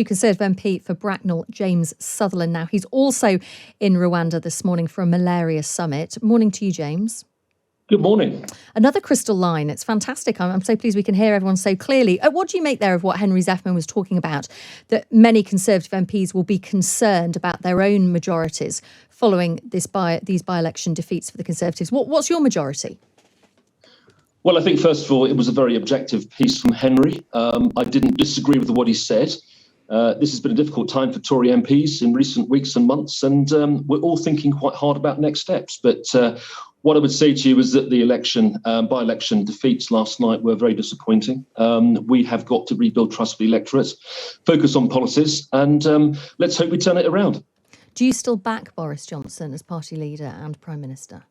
Conservative MP for Bracknall, James Sunderland. Now, he's also in Rwanda this morning for a malaria summit. Morning to you, James. Good morning. Another crystal line. It's fantastic. I'm so pleased we can hear everyone so clearly. What do you make there of what Henry Zeffman was talking about, that many Conservative MPs will be concerned about their own majorities following these by-election defeats for the Conservatives? What's your majority? Well, I think, first of all, it was a very objective piece from Henry. I didn't disagree with what he said. This has been a difficult time for Tory MPs in recent weeks and months, and we're all thinking quite hard about next steps. But what I would say to you is that the by-election defeats last night were very disappointing. We have got to rebuild trust with the electorate, focus on policies, and let's hope we turn it around. Do you still back Boris Johnson as party leader and Prime Minister?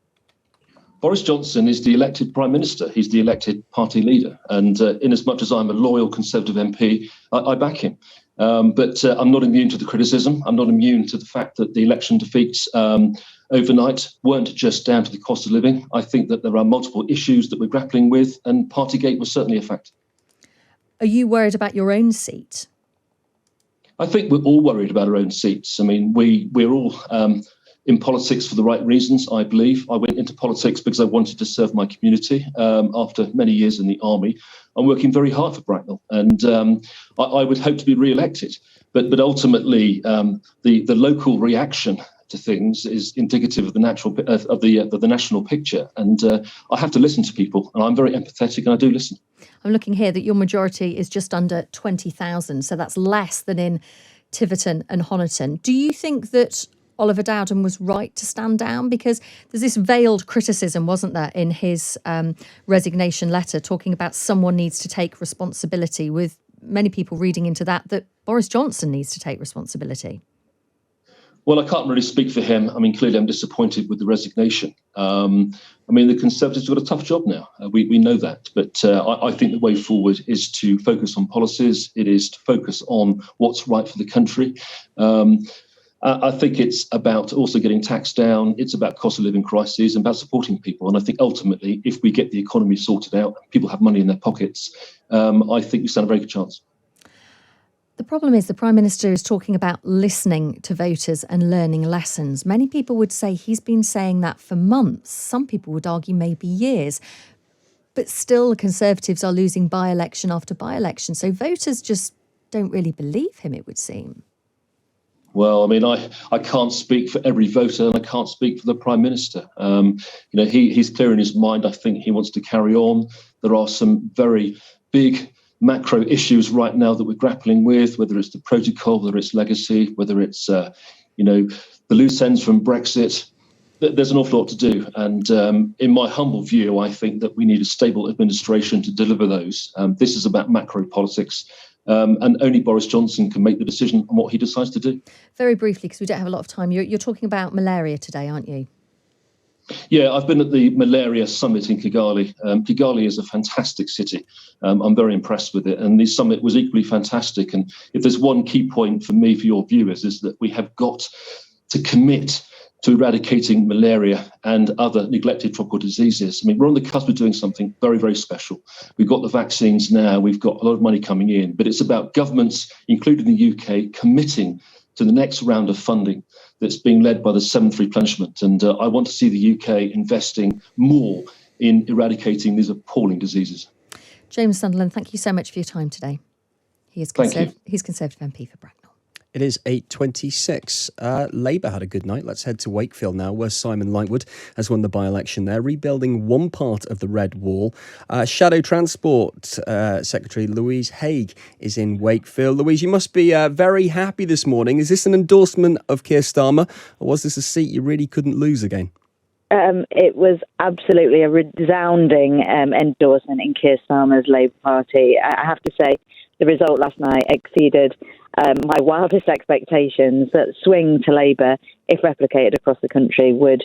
Boris Johnson is the elected Prime Minister. He's the elected party leader. And in as much as I'm a loyal Conservative MP, I back him. But I'm not immune to the criticism. I'm not immune to the fact that the election defeats overnight weren't just down to the cost of living. I think that there are multiple issues that we're grappling with, and Partygate was certainly a factor. Are you worried about your own seat? I think we're all worried about our own seats. I mean, we're all in politics for the right reasons, I believe. I went into politics because I wanted to serve my community after many years in the army. I'm working very hard for Bracknell, and I would hope to be re-elected. But ultimately, the local reaction to things is indicative of the national picture. And I have to listen to people, and I'm very empathetic, and I do listen. I'm looking here that your majority is just under 20,000, so that's less than in Tiverton and Honiton. Do you think that Oliver Dowden was right to stand down? Because there's this veiled criticism, wasn't there, in his resignation letter, talking about someone needs to take responsibility, with many people reading into that Boris Johnson needs to take responsibility. Well, I can't really speak for him. I mean, clearly I'm disappointed with the resignation. I mean, the Conservatives have got a tough job now. We know that. But I think the way forward is to focus on policies. It is to focus on what's right for the country. I think it's about also getting tax down. It's about cost of living crises and about supporting people. And I think ultimately, if we get the economy sorted out, people have money in their pockets, I think we stand a very good chance. The problem is the Prime Minister is talking about listening to voters and learning lessons. Many people would say he's been saying that for months. Some people would argue maybe years. But still, the Conservatives are losing by-election after by-election. So voters just don't really believe him, it would seem. Well, I mean, I can't speak for every voter, and I can't speak for the Prime Minister. He's clear in his mind. I think he wants to carry on. There are some very big macro issues right now that we're grappling with, whether it's the protocol, whether it's legacy, whether it's, the loose ends from Brexit. There's an awful lot to do. And in my humble view, I think that we need a stable administration to deliver those. This is about macro politics. And only Boris Johnson can make the decision on what he decides to do. Very briefly, because we don't have a lot of time, you're talking about malaria today, aren't you? Yeah, I've been at the malaria summit in Kigali. Kigali is a fantastic city. I'm very impressed with it. And the summit was equally fantastic. And if there's one key point for me, for your viewers, is that we have got to commit to eradicating malaria and other neglected tropical diseases. I mean, we're on the cusp of doing something very, very special. We've got the vaccines now. We've got a lot of money coming in. But it's about governments, including the UK, committing to the next round of funding that's being led by the seventh replenishment. And I want to see the UK investing more in eradicating these appalling diseases. James Sunderland, thank you so much for your time today. He's Conservative MP for Bracknall. It is 8:26. Labour had a good night. Let's head to Wakefield now, where Simon Lightwood has won the by-election there, rebuilding one part of the Red Wall. Shadow Transport Secretary Louise Haigh is in Wakefield. Louise, you must be very happy this morning. Is this an endorsement of Keir Starmer, or was this a seat you really couldn't lose again? It was absolutely a resounding endorsement in Keir Starmer's Labour Party. I have to say, the result last night exceeded my wildest expectations. That swing to Labour, if replicated across the country, would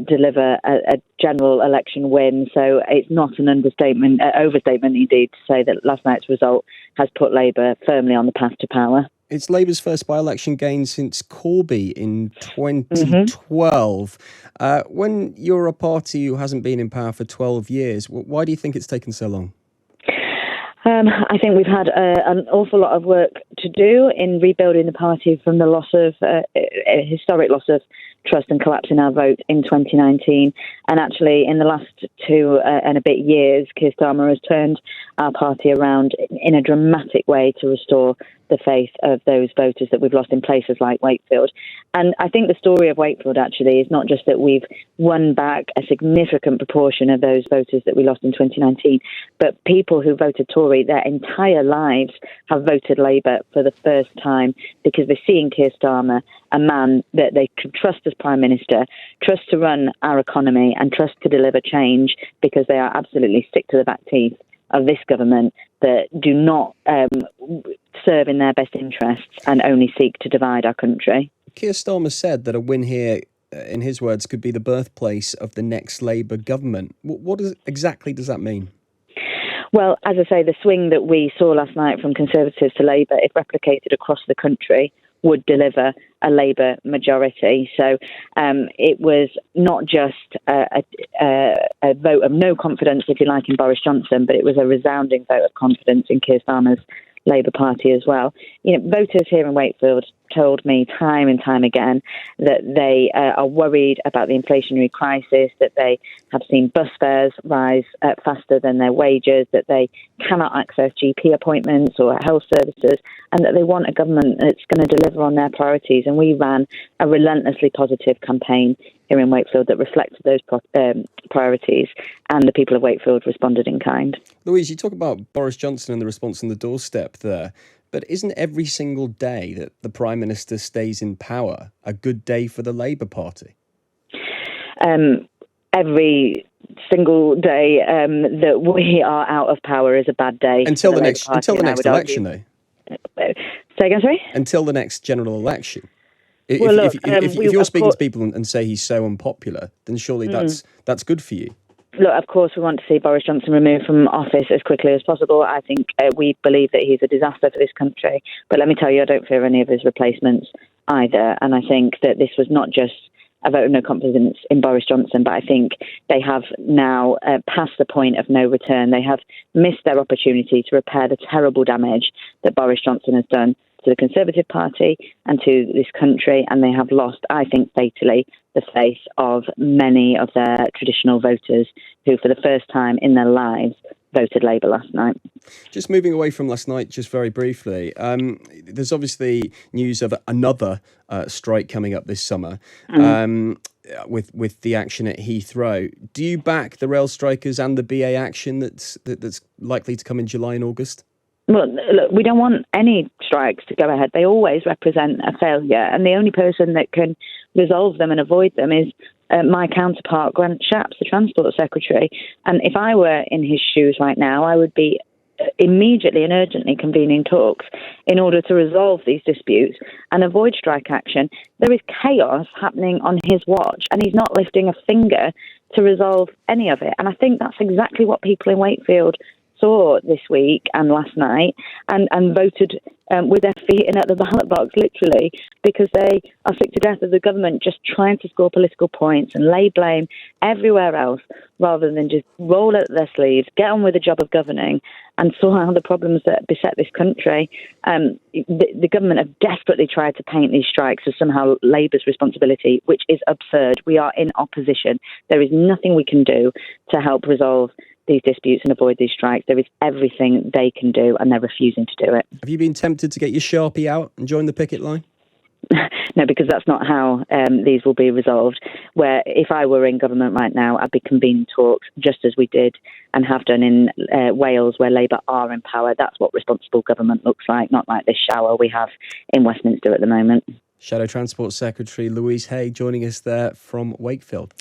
deliver a general election win. So it's not an overstatement indeed to say that last night's result has put Labour firmly on the path to power. It's Labour's first by-election gain since Corby in 2012. When you're a party who hasn't been in power for 12 years, why do you think it's taken so long? I think we've had an awful lot of work to do in rebuilding the party from the loss of a historic loss of trust and collapse in our vote in 2019. And actually, in the last 2 and a bit years, Keir Starmer has turned our party around in a dramatic way to restore the faith of those voters that we've lost in places like Wakefield. And I think the story of Wakefield actually is not just that we've won back a significant proportion of those voters that we lost in 2019, but people who voted Tory their entire lives have voted Labour for the first time because they see in Keir Starmer a man that they can trust as Prime Minister, trust to run our economy and trust to deliver change because they are absolutely sick to the back teeth of this government that do not serve in their best interests and only seek to divide our country. Keir Starmer said that a win here, in his words, could be the birthplace of the next Labour government. Exactly does that mean? Well, as I say, the swing that we saw last night from Conservatives to Labour, if replicated across the country, would deliver a Labour majority. So it was not just a vote of no confidence, if you like, in Boris Johnson, but it was a resounding vote of confidence in Keir Starmer's Labour Party as well. You know, voters here in Wakefield told me time and time again that they are worried about the inflationary crisis, that they have seen bus fares rise faster than their wages, that they cannot access GP appointments or health services, and that they want a government that's going to deliver on their priorities. And we ran a relentlessly positive campaign here in Wakefield that reflected those priorities, and the people of Wakefield responded in kind. Louise, you talk about Boris Johnson and the response on the doorstep there, but isn't every single day that the Prime Minister stays in power a good day for the Labour Party? Every single day that we are out of power is a bad day. Until the next election, though. Say again, sorry? Until the next general election. If you're speaking to people and say he's so unpopular, then surely that's good for you. Look, of course, we want to see Boris Johnson removed from office as quickly as possible. I think we believe that he's a disaster for this country. But let me tell you, I don't fear any of his replacements either. And I think that this was not just a vote of no confidence in Boris Johnson, but I think they have now passed the point of no return. They have missed their opportunity to repair the terrible damage that Boris Johnson has done to the Conservative Party and to this country, and they have lost, I think, fatally, the faith of many of their traditional voters who, for the first time in their lives, voted Labour last night. Just moving away from last night, just very briefly, there's obviously news of another strike coming up this summer with the action at Heathrow. Do you back the rail strikers and the BA action that's likely to come in July and August? Well, look, we don't want any strikes to go ahead. They always represent a failure, and the only person that can resolve them and avoid them is my counterpart, Grant Shapps, the Transport Secretary. And if I were in his shoes right now, I would be immediately and urgently convening talks in order to resolve these disputes and avoid strike action. There is chaos happening on his watch, and he's not lifting a finger to resolve any of it. And I think that's exactly what people in Wakefield saw this week and last night, and voted with their feet in at the ballot box, literally, because they are sick to death of the government just trying to score political points and lay blame everywhere else rather than just roll up their sleeves, get on with the job of governing and sort out the problems that beset this country. The government have desperately tried to paint these strikes as somehow Labour's responsibility, which is absurd. We are in opposition. There is nothing we can do to help resolve these disputes and avoid these strikes. There is everything they can do, and they're refusing to do it. Have you been tempted to get your Sharpie out and join the picket line? No, because that's not how these will be resolved. Where if I were in government right now, I'd be convening talks just as we did and have done in Wales, where Labour are in power. That's what responsible government looks like, not like this shower we have in Westminster at the moment. Shadow Transport Secretary Louise Haigh joining us there from Wakefield.